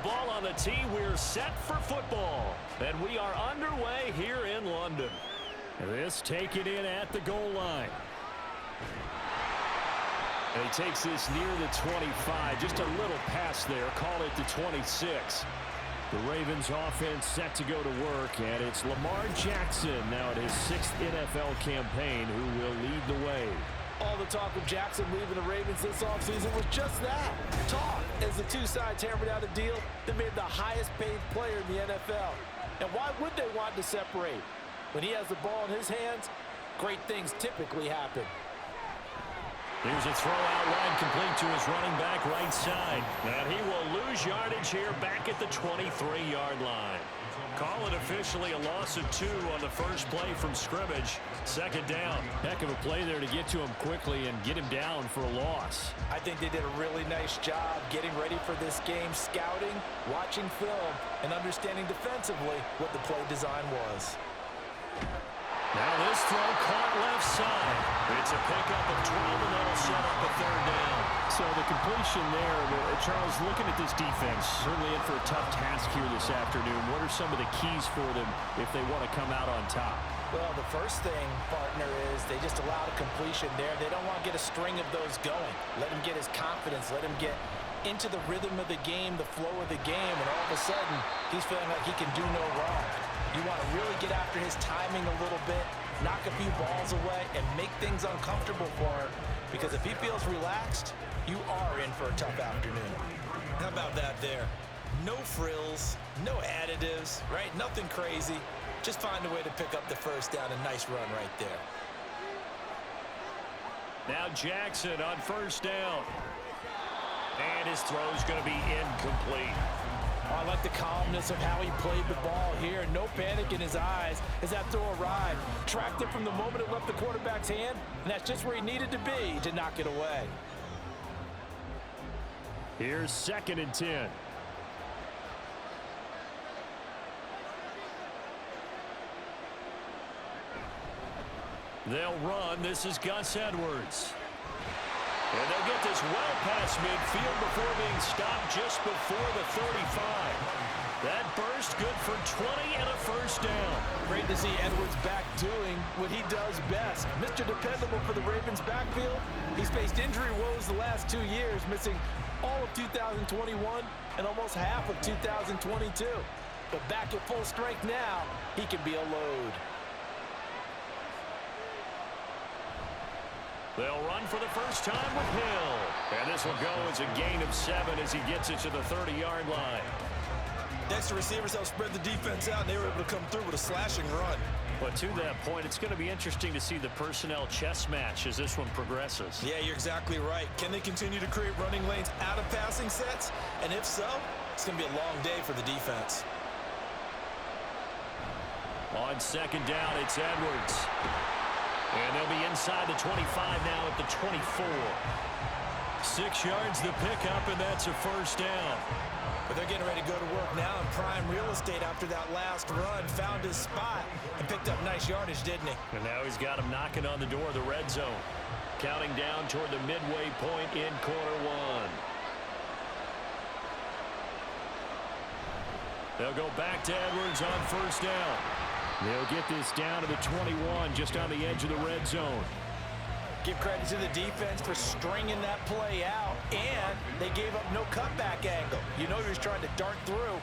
ball on the tee. We're set for football. And we are underway here in London. This taken in at the goal line. And he takes this near the 25. Just a little pass there. Call it the 26. The Ravens offense set to go to work, and it's Lamar Jackson now at his 6th NFL campaign who will lead the way. All the talk of Jackson leaving the Ravens this offseason was just that, talk, as the two sides hammered out a deal that made him the highest paid player in the NFL. And why would they want to separate? When he has the ball in his hands, great things typically happen. Here's a throw out wide, complete to his running back right side. And he will lose yardage here back at the 23-yard line. Call it officially a loss of 2 on the first play from scrimmage. Second down. Heck of a play there to get to him quickly and get him down for a loss. I think they did a really nice job getting ready for this game, scouting, watching film, and understanding defensively what the play design was. Now this throw caught left side. It's a pickup of 12, and that'll set up a third down. So the completion there, Charles, looking at this defense, certainly in for a tough task here this afternoon. What are some of the keys for them if they want to come out on top? Well, the first thing, partner, is they just allowed a completion there. They don't want to get a string of those going. Let him get his confidence. Let him get into the rhythm of the game, the flow of the game, and all of a sudden, he's feeling like he can do no wrong. You want to really get after his timing a little bit, knock a few balls away, and make things uncomfortable for him. Because if he feels relaxed, you are in for a tough afternoon. How about that there? No frills, no additives, right? Nothing crazy. Just find a way to pick up the first down. A nice run right there. Now Jackson on first down. And his throw's going to be incomplete. I like the calmness of how he played the ball here. No panic in his eyes as that throw arrived. Tracked it from the moment it left the quarterback's hand, and that's just where he needed to be to knock it away. Here's 2nd and 10. They'll run. This is Gus Edwards. And they'll get this well past midfield before being stopped just before the 35. That burst good for 20 and a first down. Great to see Edwards back doing what he does best. Mr. Dependable for the Ravens backfield. He's faced injury woes the last 2 years, missing all of 2021 and almost half of 2022. But back at full strength now, he can be a load. They'll run for the first time with Hill. And this will go as a gain of 7 as he gets it to the 30-yard line. Next, the receivers help spread the defense out, and they were able to come through with a slashing run. But to that point, it's going to be interesting to see the personnel chess match as this one progresses. Yeah, you're exactly right. Can they continue to create running lanes out of passing sets? And if so, it's going to be a long day for the defense. On second down, it's Edwards. And they'll be inside the 25 now at the 24. 6 yards the pickup, and that's a first down. But they're getting ready to go to work now in prime real estate after that last run. Found his spot and picked up nice yardage, didn't he? And now he's got him knocking on the door of the red zone. Counting down toward the midway point in quarter one. They'll go back to Edwards on first down. They'll get this down to the 21, just on the edge of the red zone. Give credit to the defense for stringing that play out, and they gave up no cutback angle. You know he was trying to dart through.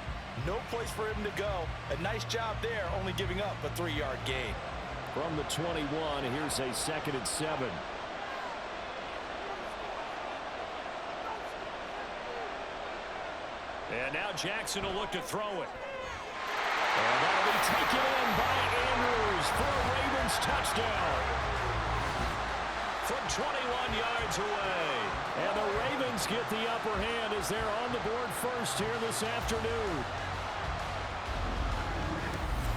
No place for him to go. A nice job there, only giving up a 3-yard gain. From the 21, here's a 2nd and 7. And now Jackson will look to throw it. And that'll be taken in by Andrews for a Ravens touchdown. From 21 yards away. And the Ravens get the upper hand as they're on the board first here this afternoon.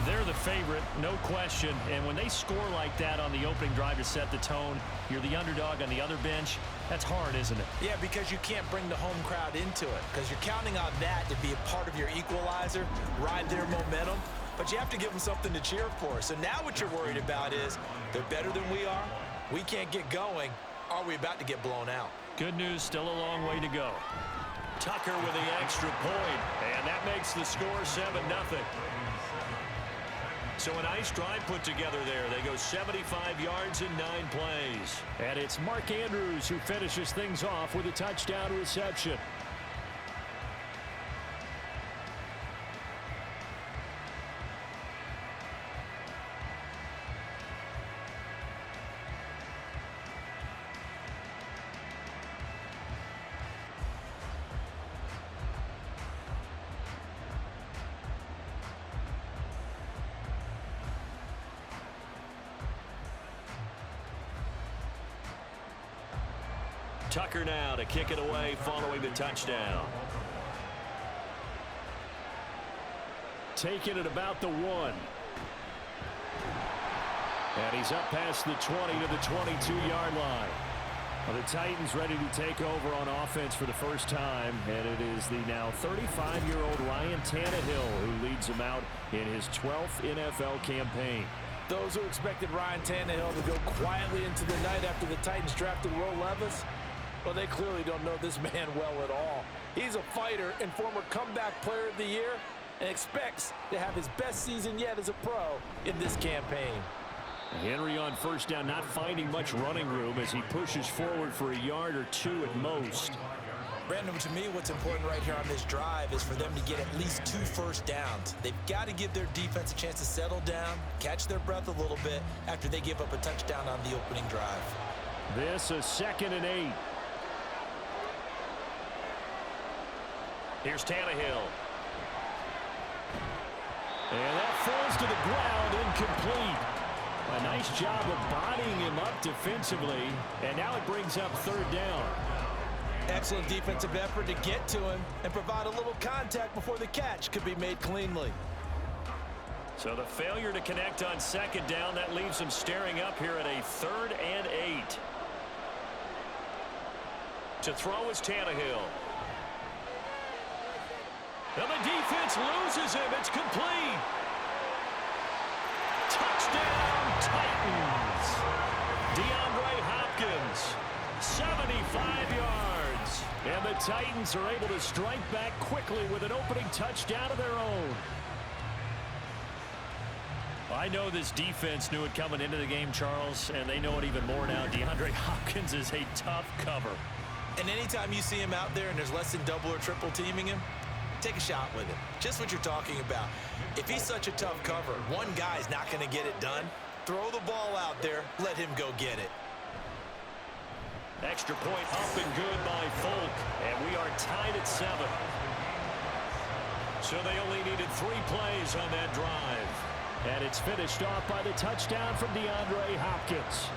They're the favorite, no question. And when they score like that on the opening drive to set the tone, you're the underdog on the other bench. That's hard, isn't it? Yeah, because you can't bring the home crowd into it. Because you're counting on that to be a part of your equalizer, ride their momentum. But you have to give them something to cheer for. So now what you're worried about is they're better than we are. We can't get going. Are we about to get blown out? Good news, still a long way to go. Tucker with the extra point, and that makes the score 7-0. So a nice drive put together there. They go 75 yards in 9 plays. And it's Mark Andrews who finishes things off with a touchdown reception. Tucker now to kick it away following the touchdown. Taking it about the 1. And he's up past the 20 to the 22-yard line. Well, the Titans ready to take over on offense for the first time, and it is the now 35-year-old Ryan Tannehill who leads them out in his 12th NFL campaign. Those who expected Ryan Tannehill to go quietly into the night after the Titans drafted Will Levis, well, they clearly don't know this man well at all. He's a fighter and former comeback player of the year and expects to have his best season yet as a pro in this campaign. Henry on first down, not finding much running room as he pushes forward for a yard or 2 at most. Brandon, to me, what's important right here on this drive is for them to get at least 2 first downs. They've got to give their defense a chance to settle down, catch their breath a little bit after they give up a touchdown on the opening drive. This is 2nd and 8. Here's Tannehill. And that falls to the ground, incomplete. A nice job of bodying him up defensively, and now it brings up 3rd down. Excellent defensive effort to get to him and provide a little contact before the catch could be made cleanly. So the failure to connect on 2nd down, that leaves them staring up here at a 3rd and 8. To throw is Tannehill. And the defense loses him. It's complete. Touchdown, Titans. DeAndre Hopkins, 75 yards. And the Titans are able to strike back quickly with an opening touchdown of their own. I know this defense knew it coming into the game, Charles, and they know it even more now. DeAndre Hopkins is a tough cover. And anytime you see him out there and there's less than double or triple teaming him, take a shot with him. Just what you're talking about. If he's such a tough cover, one guy's not going to get it done. Throw the ball out there. Let him go get it. Extra point up and good by Folk. And we are tied at 7. So they only needed 3 plays on that drive. And it's finished off by the touchdown from DeAndre Hopkins.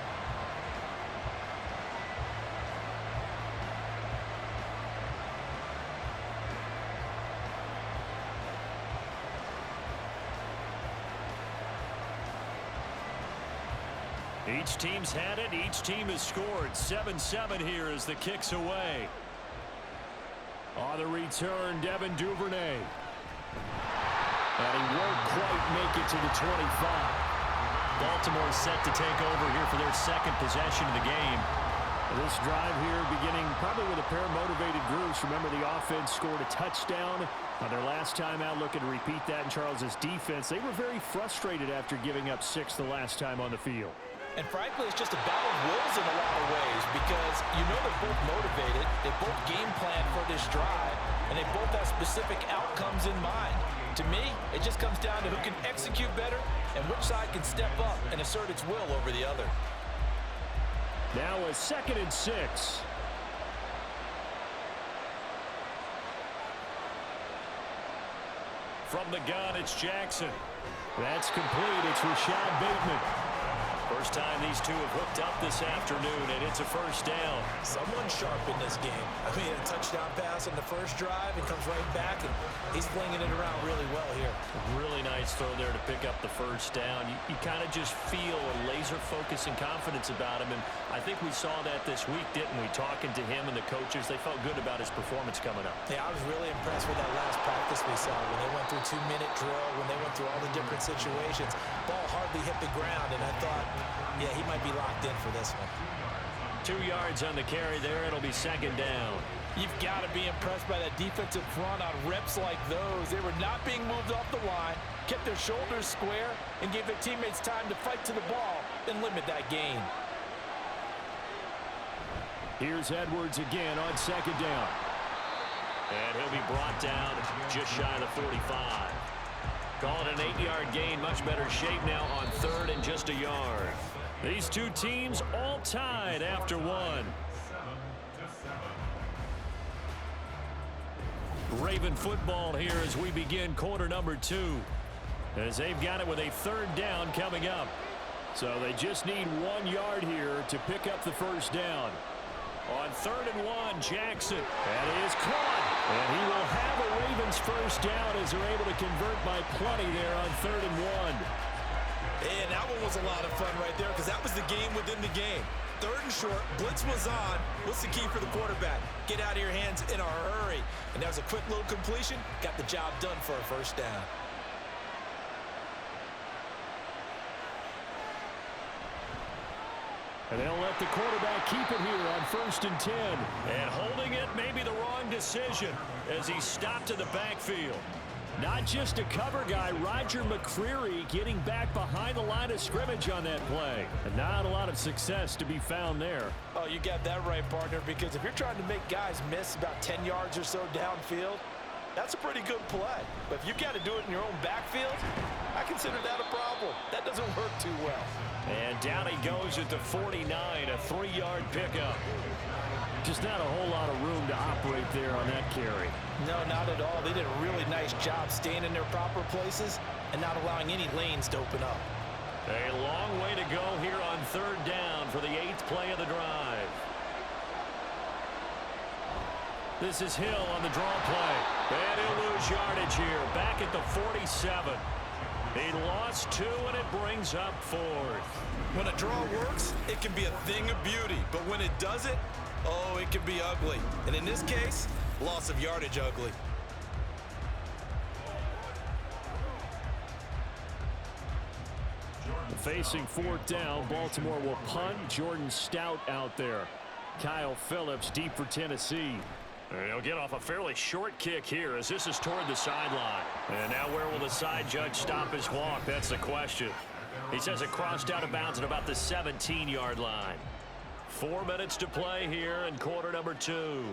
Each team's had it. Each team has scored. 7-7 here as the kick's away. On the return, Devin Duvernay. And he won't quite make it to the 25. Baltimore set to take over here for their 2nd possession of the game. This drive here beginning probably with a pair of motivated groups. Remember, the offense scored a touchdown on their last time out, looking to repeat that in Charles's defense. They were very frustrated after giving up 6 the last time on the field. And frankly, it's just a battle of wills in a lot of ways because you know they're both motivated. They both game plan for this drive, and they both have specific outcomes in mind. To me, it just comes down to who can execute better and which side can step up and assert its will over the other. Now a 2nd and 6. From the gun, it's Jackson. That's complete. It's Rashad Bateman. First time these two have hooked up this afternoon, and it's a first down. Someone sharp in this game. I mean, a touchdown pass on the first drive and comes right back, and he's flinging it around really well here. Really nice throw there to pick up the first down. You kind of just feel a laser focus and confidence about him, and I think we saw that this week, didn't we? Talking to him and the coaches, they felt good about his performance coming up. Yeah, I was really impressed with that last practice we saw when they went through 2-minute drill, when they went through all the different situations. Ball hardly hit the ground, and I thought, yeah, he might be locked in for this one. 2 yards on the carry there. It'll be 2nd down. You've got to be impressed by that defensive front on reps like those. They were not being moved off the line, kept their shoulders square, and gave their teammates time to fight to the ball and limit that gain. Here's Edwards again on second down. And he'll be brought down just shy of the 45. Call it an 8-yard gain. Much better shape now on third and just a yard. These two teams all tied after one. Raven football here as we begin quarter number 2. As they've got it with a third down coming up. So they just need 1 yard here to pick up the first down. On 3rd and 1, Jackson. That is caught. And he will have a Ravens first down as they're able to convert by plenty there on 3rd and 1. And that one was a lot of fun right there because that was the game within the game. 3rd and short, blitz was on. What's the key for the quarterback? Get out of your hands in a hurry. And that was a quick little completion. Got the job done for a first down. And they'll let the quarterback keep it here on 1st and 10. And holding it may be the wrong decision as he stopped in the backfield. Not just a cover guy, Roger McCreary getting back behind the line of scrimmage on that play. And not a lot of success to be found there. Oh, you got that right, partner, because if you're trying to make guys miss about 10 yards or so downfield, that's a pretty good play. But if you got to do it in your own backfield, I consider that a problem. That doesn't work too well. And down he goes at the 49, a 3-yard pickup. Just not a whole lot of room to operate there on that carry. No, not at all. They did a really nice job staying in their proper places and not allowing any lanes to open up. A long way to go here on 3rd down for the 8th play of the drive. This is Hill on the draw play. And he'll lose yardage here, back at the 47. He lost 2, and it brings up 4th. When a draw works, it can be a thing of beauty. But when it doesn't, oh, it can be ugly. And in this case, loss of yardage ugly. Facing 4th down, Baltimore will punt. Jordan Stout out there. Kyle Phillips deep for Tennessee. And he'll get off a fairly short kick here as this is toward the sideline. And now where will the side judge stop his walk? That's the question. He says it crossed out of bounds at about the 17-yard line. 4 minutes to play here in quarter number 2.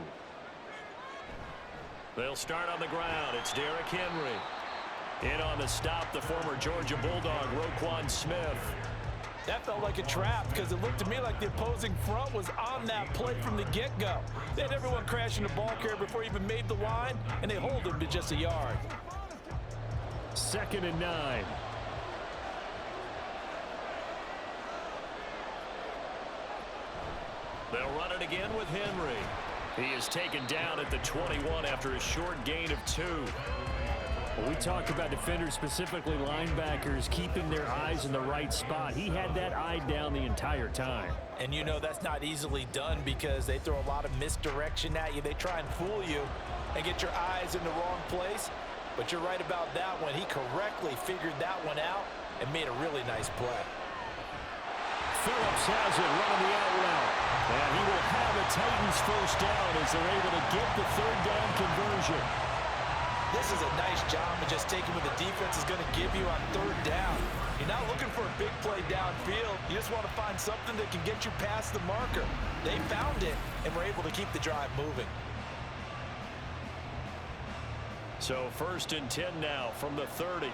They'll start on the ground. It's Derrick Henry. In on the stop, the former Georgia Bulldog, Roquan Smith. That felt like a trap because it looked to me like the opposing front was on that play from the get-go. They had everyone crashing the ball carrier before he even made the line, and they hold him to just a yard. 2nd and 9. They'll run it again with Henry. He is taken down at the 21 after a short gain of 2. Well, we talked about defenders, specifically linebackers, keeping their eyes in the right spot. He had that eye down the entire time. And you know that's not easily done because they throw a lot of misdirection at you. They try and fool you and get your eyes in the wrong place. But you're right about that one. He correctly figured that one out and made a really nice play. Phillips has it running the out route. And he will have a Titans first down as they're able to get the 3rd down conversion. This is a nice job of just taking what the defense is going to give you on 3rd down. You're not looking for a big play downfield. You just want to find something that can get you past the marker. They found it and were able to keep the drive moving. So 1st and 10 now from the 30.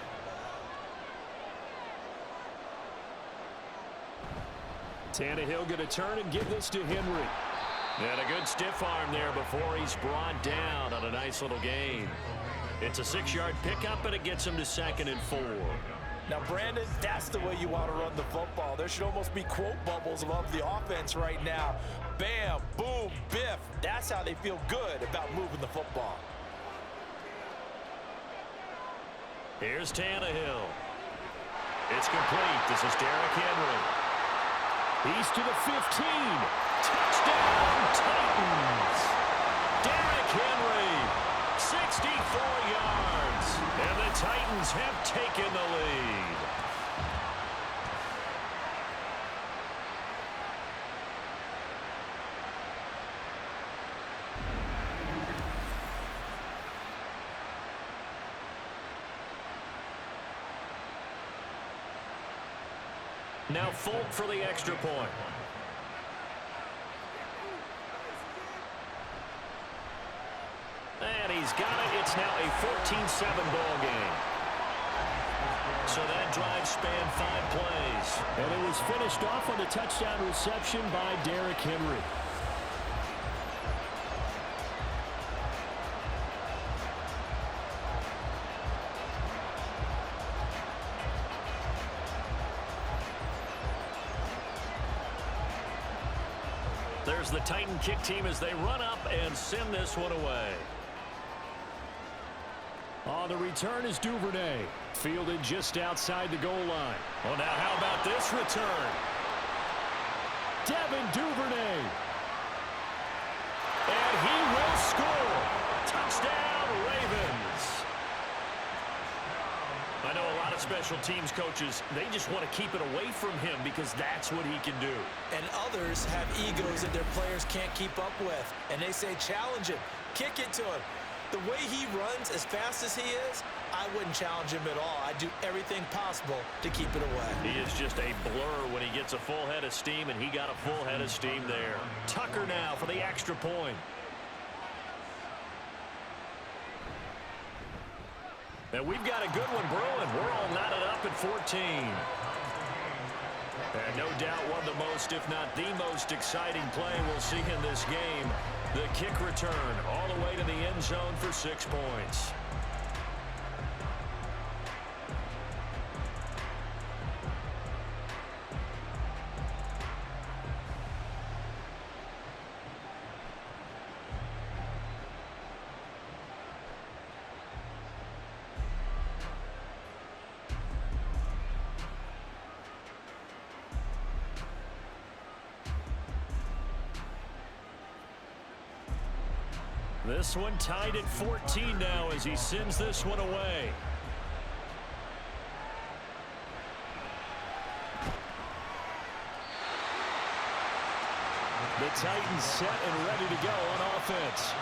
Tannehill going to turn and give this to Henry. And a good stiff arm there before he's brought down on a nice little gain. It's a 6-yard pickup, and it gets him to 2nd and 4. Now, Brandon, that's the way you want to run the football. There should almost be quote bubbles above the offense right now. Bam, boom, biff. That's how they feel good about moving the football. Here's Tannehill. It's complete. This is Derrick Henry. He's to the 15. Touchdown, Titans. Derrick Henry, 64 yards. And the Titans have taken the lead. Now Folk for the extra point. And he's got it. It's now a 14-7 ball game. So that drive spanned 5 plays. And it was finished off on the touchdown reception by Derrick Henry. There's the Titan kick team as they run up and send this one away. On the return is Duvernay. Fielded just outside the goal line. Well, now how about this return? Devin Duvernay. And he will score. Touchdown, Ravens. I know a lot of special teams coaches, they just want to keep it away from him because that's what he can do. And others have egos that their players can't keep up with. And they say, challenge him, kick it to him. The way he runs as fast as he is, I wouldn't challenge him at all. I'd do everything possible to keep it away. He is just a blur when he gets a full head of steam, and he got a full head of steam there. Tucker now for the extra point. And we've got a good one brewing. We're all knotted up at 14. And no doubt one of the most, if not the most exciting play we'll see in this game. The kick return all the way to the end zone for 6 points. This one tied at 14 now as he sends this one away. The Titans set and ready to go on offense.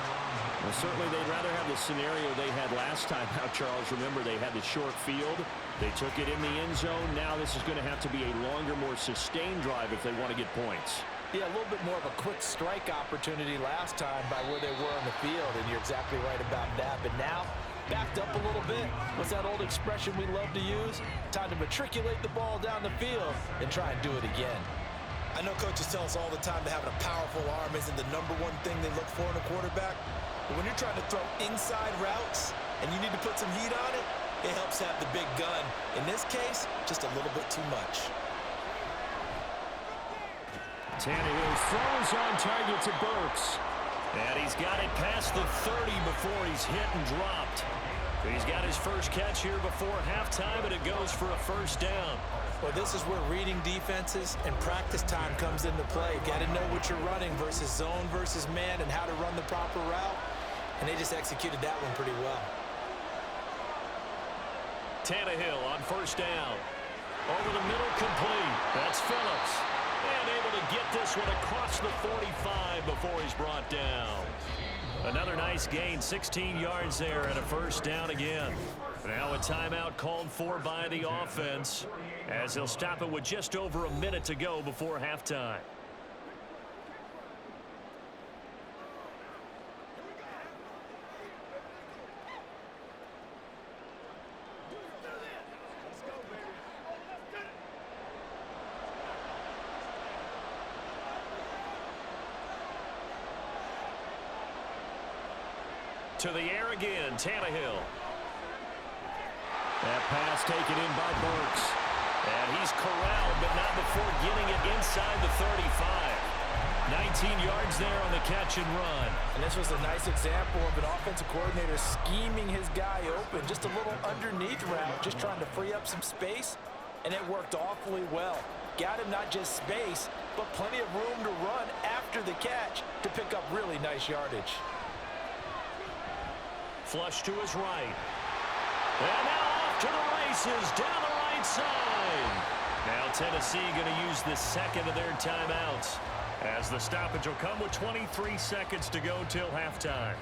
Well, certainly they'd rather have the scenario they had last time. Now, Charles, remember they had the short field. They took it in the end zone. Now this is going to have to be a longer, more sustained drive if they want to get points. Yeah, a little bit more of a quick strike opportunity last time by where they were on the field, and you're exactly right about that. But now, backed up a little bit. What's that old expression we love to use? Time to matriculate the ball down the field and try and do it again. I know coaches tell us all the time that having a powerful arm isn't the #1 thing they look for in a quarterback. But when you're trying to throw inside routes and you need to put some heat on it, it helps have the big gun. In this case, just a little bit too much. Tannehill throws on target to Burks. And he's got it past the 30 before he's hit and dropped. He's got his first catch here before halftime, and it goes for a first down. Well, this is where reading defenses and practice time comes into play. Got to know what you're running versus zone versus man and how to run the proper route. And they just executed that one pretty well. Tannehill on first down. Over the middle, complete. That's Phillips. And able to get this one across the 45 before he's brought down. Another nice gain, 16 yards there and a first down again. Now a timeout called for by the offense as he'll stop it with just over a minute to go before halftime. To the air again, Tannehill. That pass taken in by Burks. And he's corralled, but not before getting it inside the 35. 19 yards there on the catch and run. And this was a nice example of an offensive coordinator scheming his guy open. Just a little underneath route, just trying to free up some space, and it worked awfully well. Got him not just space, but plenty of room to run after the catch to pick up really nice yardage. Flush to his right. And now off to the races down the right side. Now Tennessee going to use the second of their timeouts as the stoppage will come with 23 seconds to go till halftime.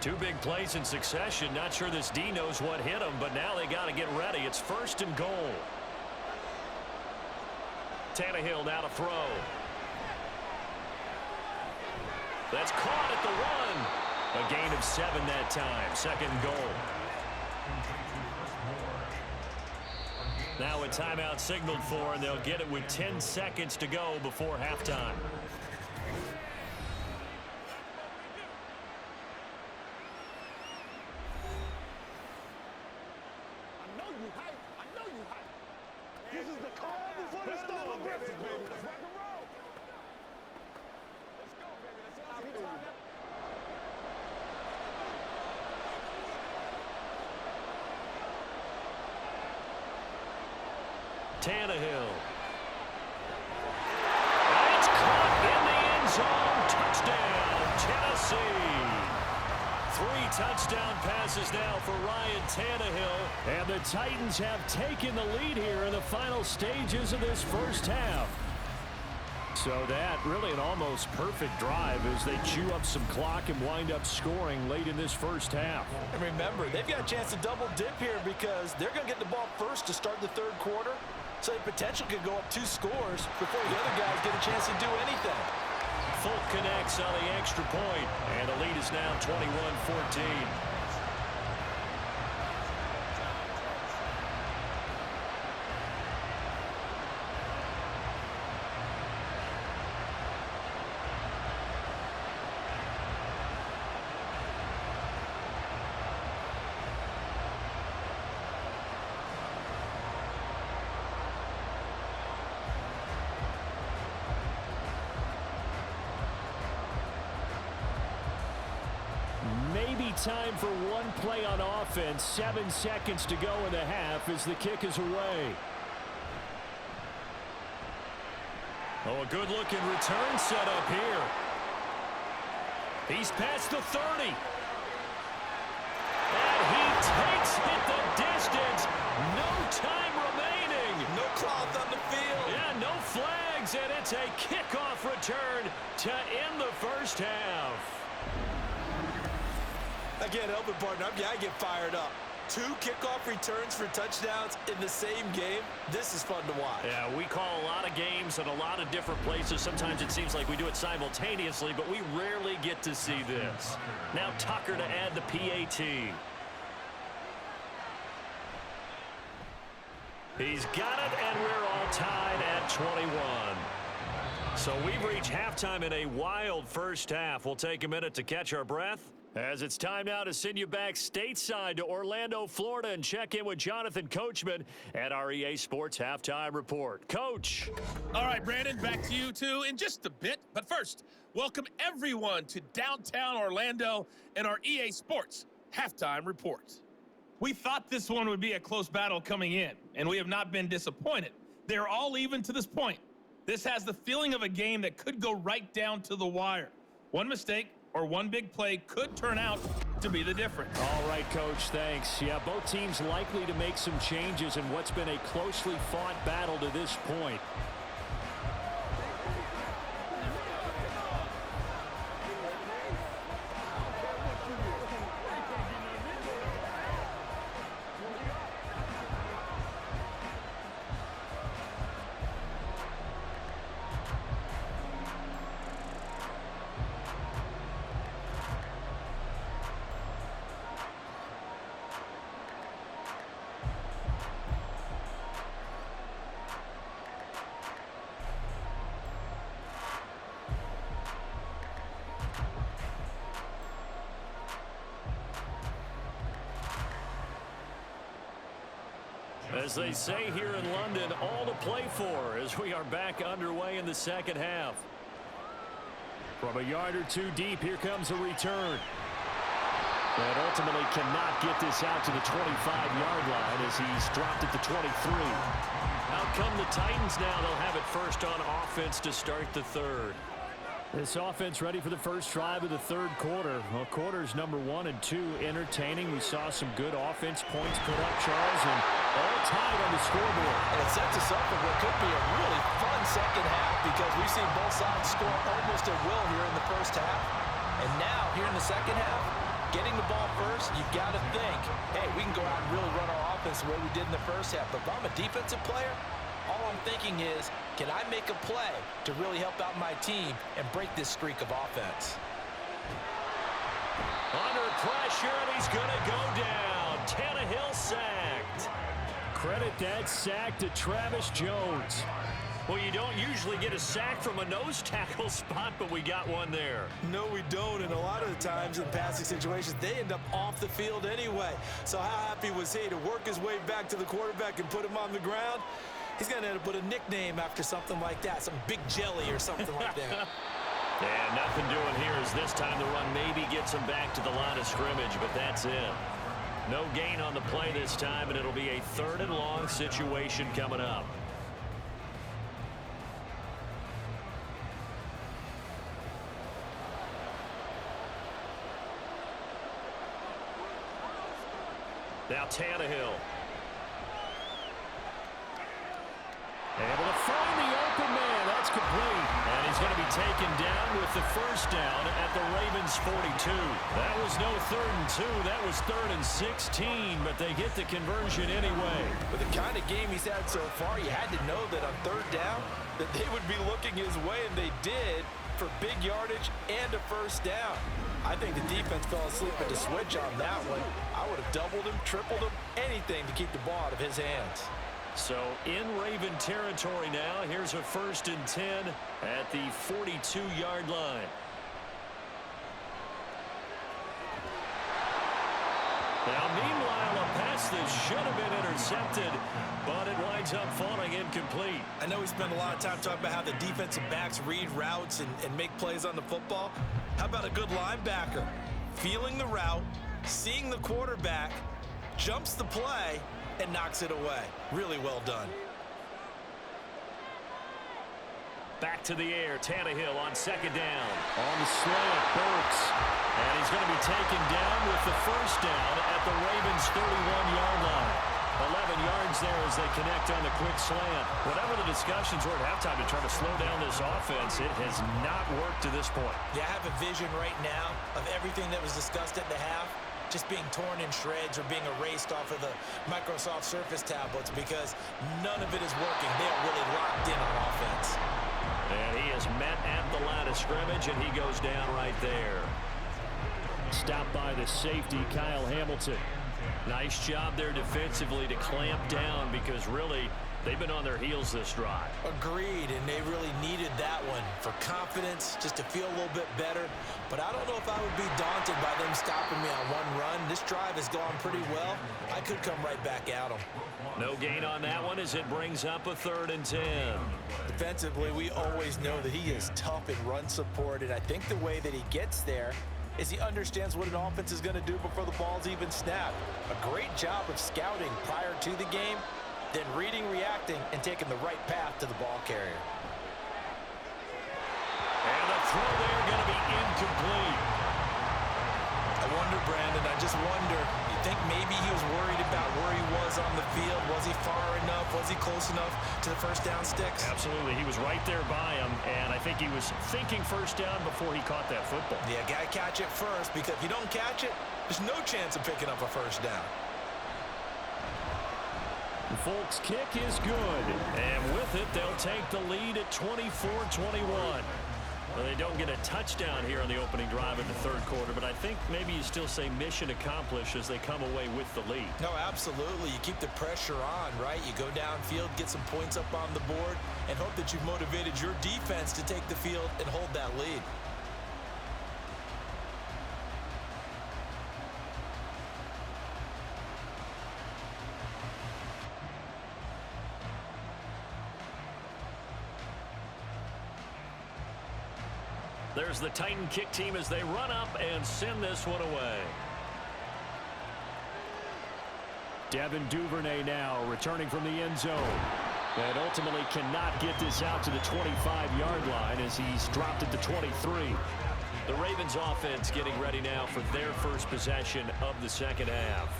Two big plays in succession. Not sure this D knows what hit him, but now they got to get ready. It's 1st and goal. Tannehill now to throw. That's caught at the 1. A gain of 7 that time. 2nd goal. Now a timeout signaled for, and they'll get it with 10 seconds to go before halftime. This is the calm before the storm, baby. Let's rock and roll. Let's go, baby. Let's go. Tannehill. It's caught in the end zone. Touchdown, Tennessee. 3 touchdown passes now for Ryan Tannehill. And the Titans have taken the lead here in the final stages of this first half. So that really an almost perfect drive as they chew up some clock and wind up scoring late in this first half. And remember, they've got a chance to double dip here because they're going to get the ball first to start the 3rd quarter. So the potential could go up 2 scores before the other guys get a chance to do anything. Folk connects on the extra point, and the lead is now 21-14. Maybe time for one play on offense. 7 seconds to go in the half as the kick is away. Oh, a good-looking return set up here. He's past the 30. And he takes it the distance. No time remaining. No cloth on the field. Yeah, no flags, and it's a kickoff return to end the first half. I can't help it, partner. I get fired up. 2 kickoff returns for touchdowns in the same game. This is fun to watch. Yeah, we call a lot of games in a lot of different places. Sometimes it seems like we do it simultaneously, but we rarely get to see this. Now Tucker to add the PAT. He's got it, and we're all tied at 21. So we've reached halftime in a wild first half. We'll take a minute to catch our breath, as it's time now to send you back stateside to Orlando, Florida, and check in with Jonathan Coachman at our EA Sports Halftime Report. Coach. All right, Brandon, back to you two in just a bit. But first, welcome everyone to downtown Orlando and our EA Sports Halftime Report. We thought this one would be a close battle coming in, and we have not been disappointed. They're all even to this point. This has the feeling of a game that could go right down to the wire. One mistake or one big play could turn out to be the difference. All right, Coach, thanks. Yeah, both teams likely to make some changes in what's been a closely fought battle to this point. As they say here in London, all to play for as we are back underway in the second half. From a yard or two deep, here comes a return. And ultimately cannot get this out to the 25-yard line as he's dropped at the 23. Out come the Titans now. They'll have it first on offense to start the third. This offense ready for the first drive of the third quarter. Well, quarters number 1 and 2 entertaining. We saw some good offense points put up, Charles, and all tied on the scoreboard. And it sets us up for what could be a really fun second half because we've seen both sides score almost at will here in the first half. And now, here in the second half, getting the ball first, you've got to think, hey, we can go out and really run our offense the way we did in the first half. But if I'm a defensive player, all I'm thinking is, can I make a play to really help out my team and break this streak of offense? Under pressure, and he's going to go down. Tannehill sacked. Credit that sack to Travis Jones. Well, you don't usually get a sack from a nose tackle spot, but we got one there. No, we don't, and a lot of the times in passing situations, they end up off the field anyway. So how happy was he to work his way back to the quarterback and put him on the ground? He's going to end up with a nickname after something like that, some Big Jelly or something like that. And nothing doing here as this time the run maybe gets him back to the line of scrimmage, but that's it. No gain on the play this time, and it'll be a 3rd and long situation coming up. Now Tannehill. Able to find the open man. That's complete. And he's going to be taken down with the first down at the Ravens 42. That was no 3rd and 2. That was 3rd and 16, but they get the conversion anyway. With the kind of game he's had so far, you had to know that on 3rd down that they would be looking his way, and they did, for big yardage and a first down. I think the defense fell asleep at the switch on that one. I would have doubled him, tripled him, anything to keep the ball out of his hands. So in Raven territory now, here's a 1st and 10 at the 42-yard line. Now, meanwhile, a pass that should have been intercepted, but it winds up falling incomplete. I know we spend a lot of time talking about how the defensive backs read routes and make plays on the football. How about a good linebacker? Feeling the route, seeing the quarterback, jumps the play, and knocks it away. Really well done. Back to the air, Tannehill on 2nd down. On the slant, Burks. And he's going to be taken down with the first down at the Ravens' 31-yard line. 11 yards there as they connect on the quick slant. Whatever the discussions were at halftime to try to slow down this offense, it has not worked to this point. Yeah, I have a vision right now of everything that was discussed at the half just being torn in shreds or being erased off of the Microsoft Surface tablets because none of it is working. They are really locked in on offense. And he is met at the line of scrimmage, and he goes down right there. Stopped by the safety, Kyle Hamilton. Nice job there defensively to clamp down because really they've been on their heels this drive. Agreed, and they really needed that one for confidence, just to feel a little bit better. But I don't know if I would be daunted by them stopping me on one run. This drive has gone pretty well. I could come right back at them. No gain on that one as it brings up a 3rd and 10. Defensively, we always know that he is tough in run support, and I think the way that he gets there is he understands what an offense is going to do before the ball's even snapped. A great job of scouting prior to the game, then reading, reacting, and taking the right path to the ball carrier. And the throw there going to be incomplete. I wonder, Brandon, I just wonder, you think maybe he was worried about where he was on the field? Was he far enough? Was he close enough to the first down sticks? Absolutely. He was right there by him, and I think he was thinking first down before he caught that football. Yeah, got to catch it first, because if you don't catch it, there's no chance of picking up a first down. The Folks kick is good. And with it, they'll take the lead at 24-21. Well, they don't get a touchdown here on the opening drive in the 3rd quarter, but I think maybe you still say mission accomplished as they come away with the lead. No, absolutely. You keep the pressure on, right? You go downfield, get some points up on the board, and hope that you've motivated your defense to take the field and hold that lead. There's the Titan kick team as they run up and send this one away. Devin Duvernay now returning from the end zone. And ultimately cannot get this out to the 25-yard line as he's dropped at the 23. The Ravens offense getting ready now for their first possession of the 2nd half.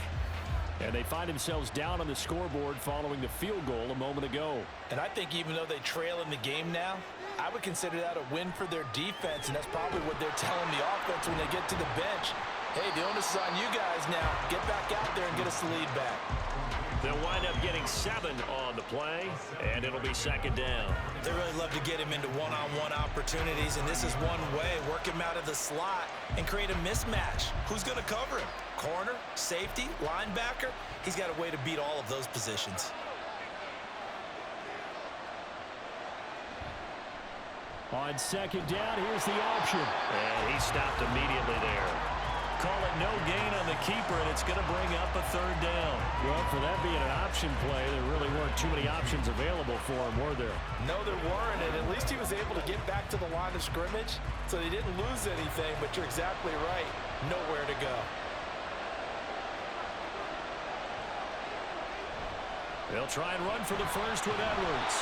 And they find themselves down on the scoreboard following the field goal a moment ago. And I think even though they trail in the game now, I would consider that a win for their defense, and that's probably what they're telling the offense when they get to the bench. Hey, the onus is on you guys now. Get back out there and get us the lead back. They'll wind up getting 7 on the play, and it'll be second down. They really love to get him into one-on-one opportunities, and this is one way. Work him out of the slot and create a mismatch. Who's going to cover him? Corner, safety, linebacker? He's got a way to beat all of those positions. On second down, here's the option. And he stopped immediately there. Call it no gain on the keeper, and it's going to bring up a third down. Well, for that being an option play, there really weren't too many options available for him, were there? No, there weren't, and at least he was able to get back to the line of scrimmage, so he didn't lose anything, but you're exactly right. Nowhere to go. They'll try and run for the first with Edwards.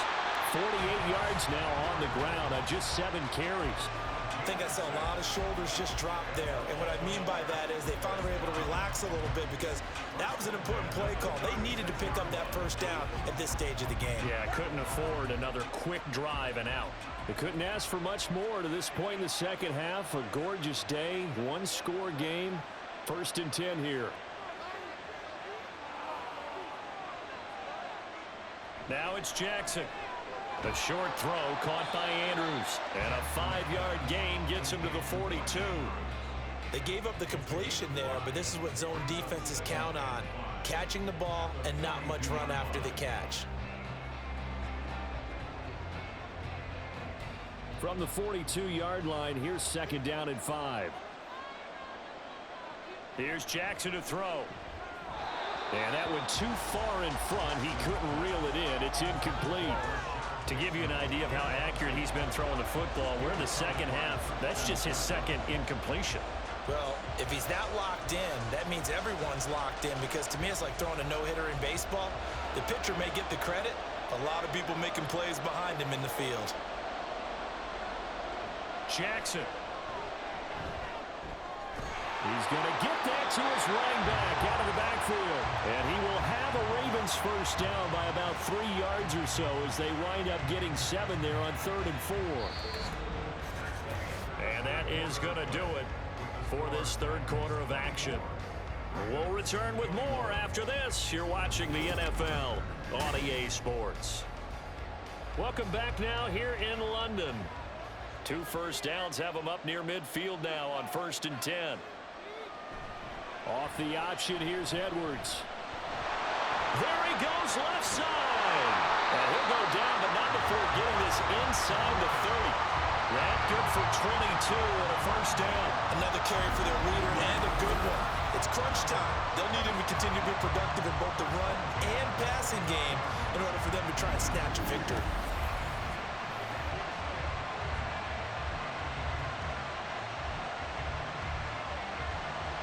48 yards now on the ground on just 7 carries. I think I saw a lot of shoulders just drop there. And what I mean by that is they finally were able to relax a little bit because that was an important play call. They needed to pick up that first down at this stage of the game. Yeah, couldn't afford another quick drive and out. They couldn't ask for much more to this point in the second half. A gorgeous day, one-score game. 1st and 10 here. Now it's Jackson. The short throw caught by Andrews. And a 5-yard gain gets him to the 42. They gave up the completion there, but this is what zone defenses count on. Catching the ball and not much run after the catch. From the 42-yard line, here's 2nd down and 5. Here's Jackson to throw. And that went too far in front. He couldn't reel it in. It's incomplete. To give you an idea of how accurate he's been throwing the football, we're in the second half. That's just his second incompletion. Well, if he's that locked in, that means everyone's locked in because to me it's like throwing a no-hitter in baseball. The pitcher may get the credit. A lot of people making plays behind him in the field. Jackson. He's going to get that to his running back out of the backfield. And he will have a Ravens first down by about 3 yards or so as they wind up getting 7 there on 3rd and 4. And that is going to do it for this third quarter of action. We'll return with more after this. You're watching the NFL on EA Sports. Welcome back now here in London. 2 first downs have them up near midfield now on 1st and 10. Off the option, here's Edwards. There he goes, left side. And he'll go down, but not before getting this inside the 30. That good for 22 and a first down. Another carry for their leader and a good one. It's crunch time. They'll need him to continue to be productive in both the run and passing game in order for them to try and snatch a victory.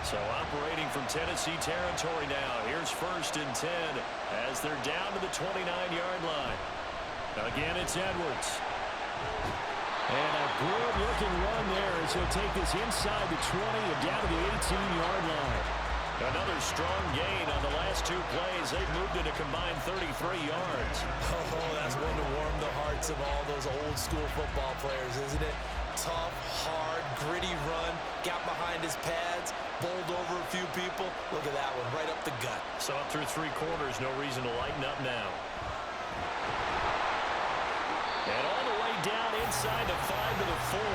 So operating from Tennessee territory now. Here's 1st and 10 as they're down to the 29-yard line. Again, it's Edwards. And a good-looking run there as he'll take this inside the 20 and down to the 18-yard line. Another strong gain on the last 2 plays. They've moved it a combined 33 yards. Oh, that's one to warm the hearts of all those old-school football players, isn't it? Tough, hard, gritty run. Got behind his pads, bowled over a few people. Look at that one, right up the gut. So up through 3 quarters, no reason to lighten up now. And all the way down inside the 5 to the 4.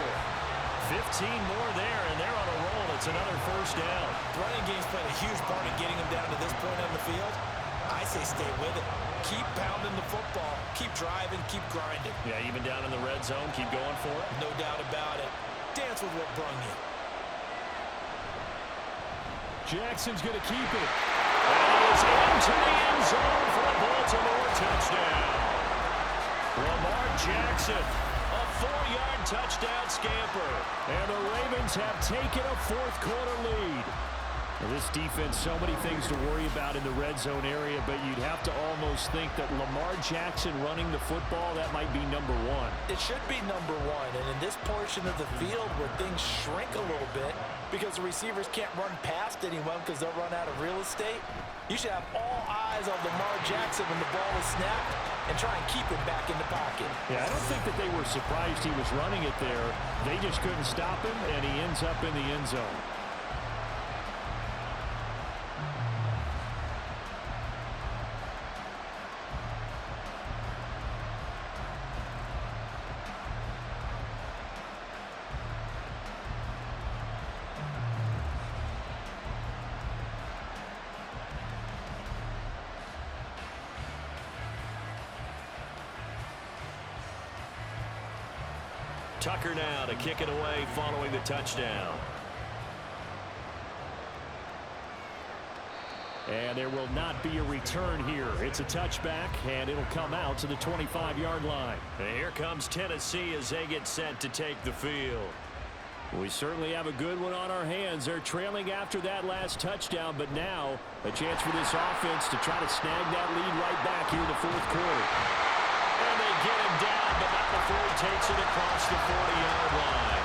15 more there, and they're on a roll. It's another first down. Running game's played a huge part in getting them down to this point on the field. I say stay with it. Keep pounding the football. Keep driving. Keep grinding. Yeah, even down in the red zone, keep going for it. No doubt about it. Dance with what brung you. Jackson's going to keep it. And he is into the end zone for a Baltimore touchdown. Lamar Jackson, a 4-yard touchdown scamper. And the Ravens have taken a 4th quarter lead. Now, this defense, so many things to worry about in the red zone area, but you'd have to almost think that Lamar Jackson running the football, that might be number 1. It should be number 1, and in this portion of the field where things shrink a little bit because the receivers can't run past anyone because they'll run out of real estate, you should have all eyes on Lamar Jackson when the ball is snapped and try and keep him back in the pocket. Yeah, I don't think that they were surprised he was running it there. They just couldn't stop him, and he ends up in the end zone. Tucker now to kick it away following the touchdown. And there will not be a return here. It's a touchback, and it'll come out to the 25-yard line. And here comes Tennessee as they get set to take the field. We certainly have a good one on our hands. They're trailing after that last touchdown, but now a chance for this offense to try to snag that lead right back here in the fourth quarter. And they get him down, but not before he takes it across the 40-yard line.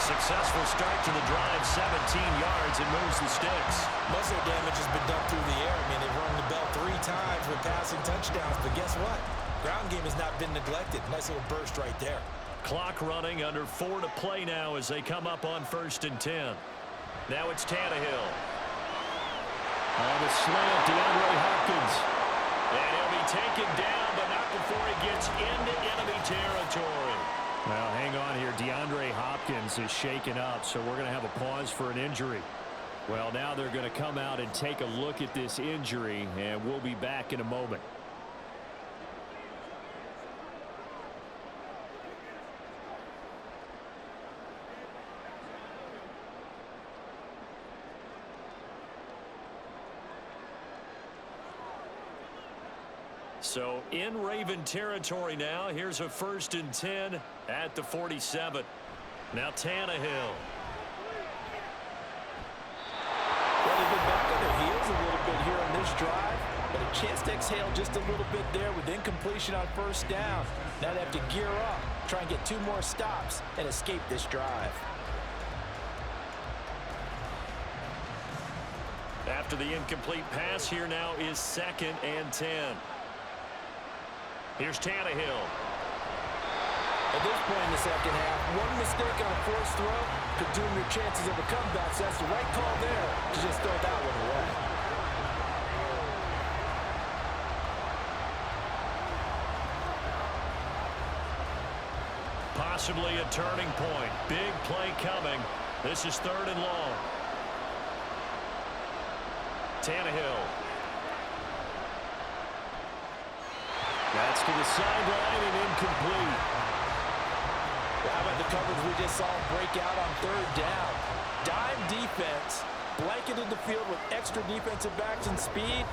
Successful start to the drive, 17 yards, and moves the sticks. Most of the damage has been done through the air. I mean, they've rung the bell 3 times with passing touchdowns, but guess what? Ground game has not been neglected. Nice little burst right there. Clock running, under 4 to play now as they come up on 1st and 10. Now it's Tannehill. On the slant, DeAndre Hopkins. And he'll be taken down, but not before he gets into enemy territory. Well, hang on here. DeAndre Hopkins is shaken up, so we're going to have a pause for an injury. Well, now they're going to come out and take a look at this injury, and we'll be back in a moment. So in Raven territory now. Here's a 1st and 10 at the 47. Now Tannehill. Well, they've been back on their heels a little bit here on this drive, but a chance to exhale just a little bit there with incompletion on 1st down. Now they have to gear up, try and get 2 more stops and escape this drive. After the incomplete pass, here now is 2nd and 10. Here's Tannehill. At this point in the second half, one mistake on a forced throw could doom your chances of a comeback. So that's the right call there to just throw that one away. Possibly a turning point. Big play coming. This is 3rd and long. Tannehill. That's to the sideline and incomplete. Well, how about the coverage we just saw break out on 3rd down? Dime defense, blanketed the field with extra defensive backs and speed,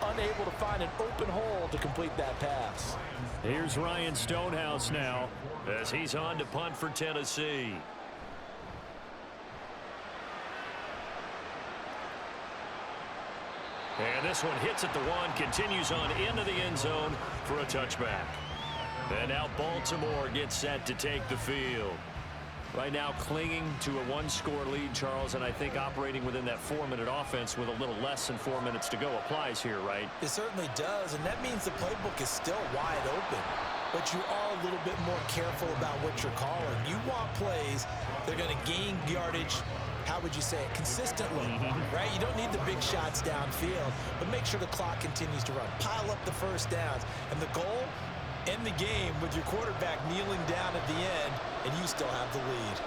unable to find an open hole to complete that pass. Here's Ryan Stonehouse now as he's on to punt for Tennessee. And this one hits at the 1, continues on into the end zone for a touchback. And now Baltimore gets set to take the field. Right now clinging to a 1-score lead, Charles, and I think operating within that 4-minute offense with a little less than 4 minutes to go applies here, right? It certainly does, and that means the playbook is still wide open. But you are a little bit more careful about what you're calling. You want plays that are going to gain yardage, how would you say it, consistently, right? You don't need the big shots downfield, but make sure the clock continues to run. Pile up the 1st downs. And the goal, end the game with your quarterback kneeling down at the end, and you still have the lead.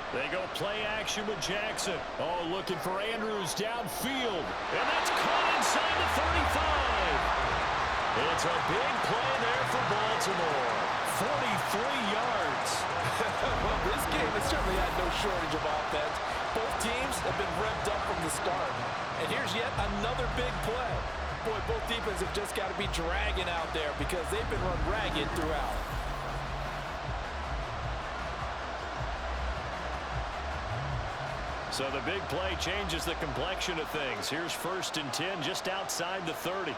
They go play action with Jackson. Oh, looking for Andrews downfield. And that's caught inside the 35. It's a big play there for Baltimore. 43 yards. Well, this game has certainly had no shortage of offense. Both teams have been revved up from the start. And here's yet another big play. Boy, both defenses have just got to be dragging out there because they've been run ragged throughout. So the big play changes the complexion of things. Here's 1st and 10 just outside the 30.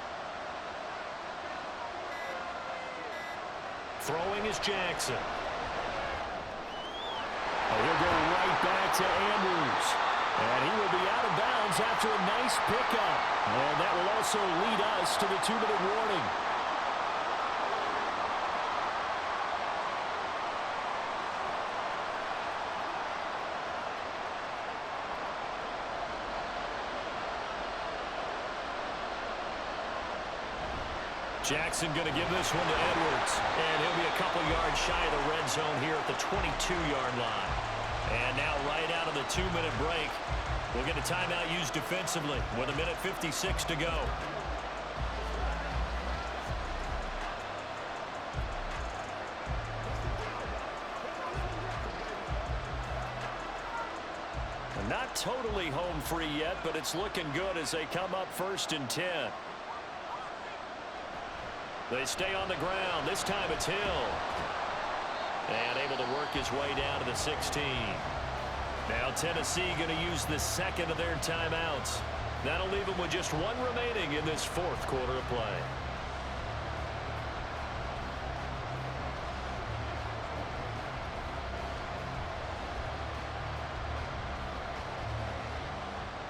Throwing is Jackson. He'll go right back to Andrews. And he will be out of bounds after a nice pickup. And that will also lead us to the 2-minute warning. Jackson going to give this one to Edwards. And he'll be a couple yards shy of the red zone here at the 22-yard line. And now right out of the 2-minute break, we'll get a timeout used defensively with 1:56 to go. not totally home free yet, but it's looking good as they come up 1st and 10. They stay on the ground. This time it's Hill. And able to work his way down to the 16. Now Tennessee going to use the second of their timeouts. That'll leave them with just one remaining in this 4th quarter of play.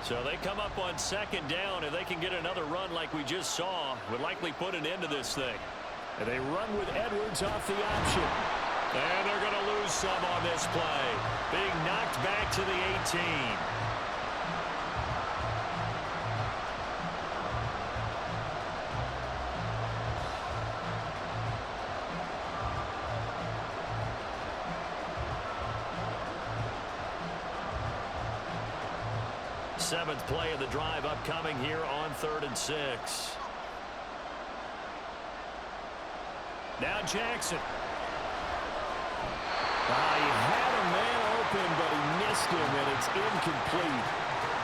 So they come up on 2nd down. If they can get another run like we just saw, would likely put an end to this thing. And they run with Edwards off the option. And they're going to lose some on this play. Being knocked back to the 18. Seventh play of the drive upcoming here on 3rd and 6. Now Jackson. He had a man open, but he missed him, and it's incomplete.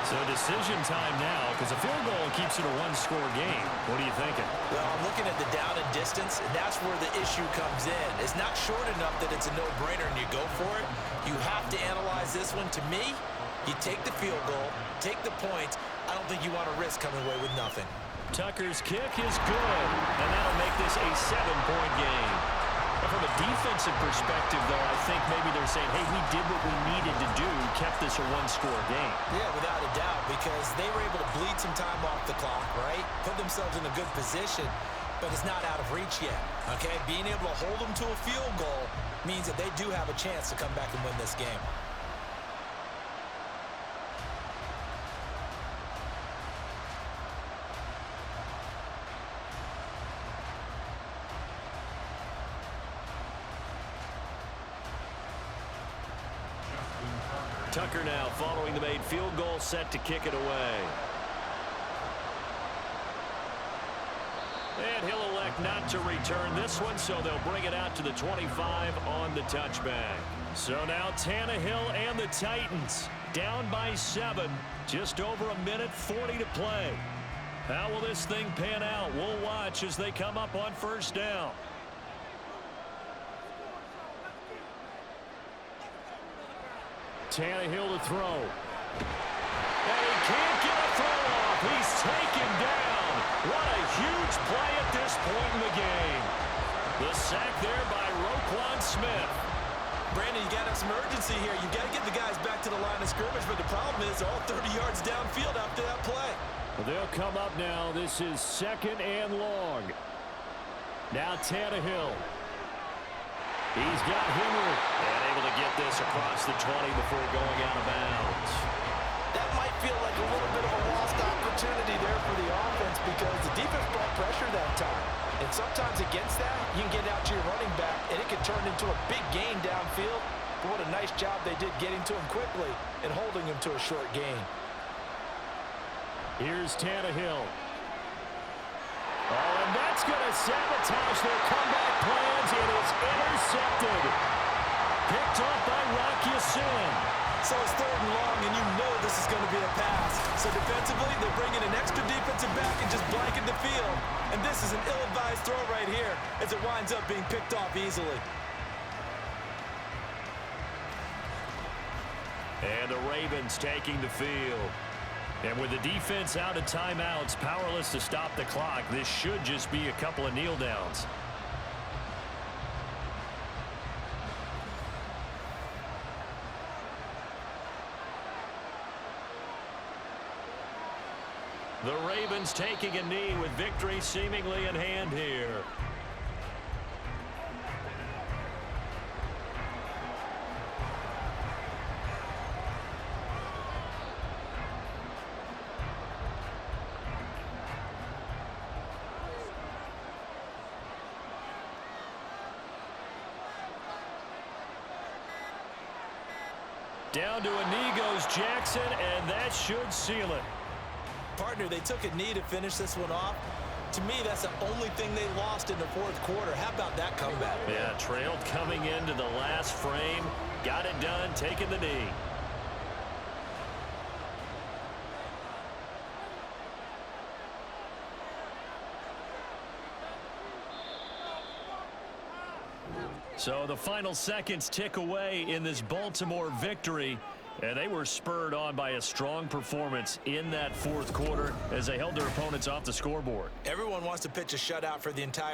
So decision time now, because a field goal keeps it a one-score game. What are you thinking? Well, I'm looking at the down and distance, and that's where the issue comes in. It's not short enough that it's a no-brainer and you go for it. You have to analyze this one. To me, you take the field goal, take the points. I don't think you want to risk coming away with nothing. Tucker's kick is good, and that'll make this a 7-point game. But from a defensive perspective, though, I think maybe they're saying, hey, we did what we needed to do, kept this a one-score game. Yeah, without a doubt, because they were able to bleed some time off the clock, right? Put themselves in a good position, but it's not out of reach yet, okay? Being able to hold them to a field goal means that they do have a chance to come back and win this game. Tucker now following the made field goal, set to kick it away. And he'll elect not to return this one, so they'll bring it out to the 25 on the touchback. So now Tannehill and the Titans down by 7. Just over 1:40 to play. How will this thing pan out? We'll watch as they come up on 1st down. Tannehill to throw. And he can't get a throw off. He's taken down. What a huge play at this point in the game. The sack there by Roquan Smith. Brandon, you got to have some urgency here. You got to get the guys back to the line of scrimmage, but the problem is they're all 30 yards downfield after that play. They'll come up now. This is 2nd and long. Now Tannehill. He's got Henry. And able to get this across the 20 before going out of bounds. That might feel like a little bit of a lost opportunity there for the offense because the defense brought pressure that time. And sometimes against that, you can get out to your running back, and it can turn into a big gain downfield. But what a nice job they did getting to him quickly and holding him to a short gain. Here's Tannehill. Oh, and that's going to sabotage their comeback plans. It is intercepted. Picked off by Rock Ya-Sin. So it's 3rd and long, and you know this is going to be a pass. So defensively, they're bringing an extra defensive back and just blanket the field. And this is an ill-advised throw right here as it winds up being picked off easily. And the Ravens taking the field. And with the defense out of timeouts, powerless to stop the clock, this should just be a couple of kneel downs. The Ravens taking a knee with victory seemingly in hand here. Down to a knee goes Jackson, and that should seal it. Partner, they took a knee to finish this one off. To me, that's the only thing they lost in the 4th quarter. How about that comeback? Yeah, trailed coming into the last frame. Got it done, taking the knee. So the final seconds tick away in this Baltimore victory. And they were spurred on by a strong performance in that fourth quarter as they held their opponents off the scoreboard. Everyone wants to pitch a shutout for the entire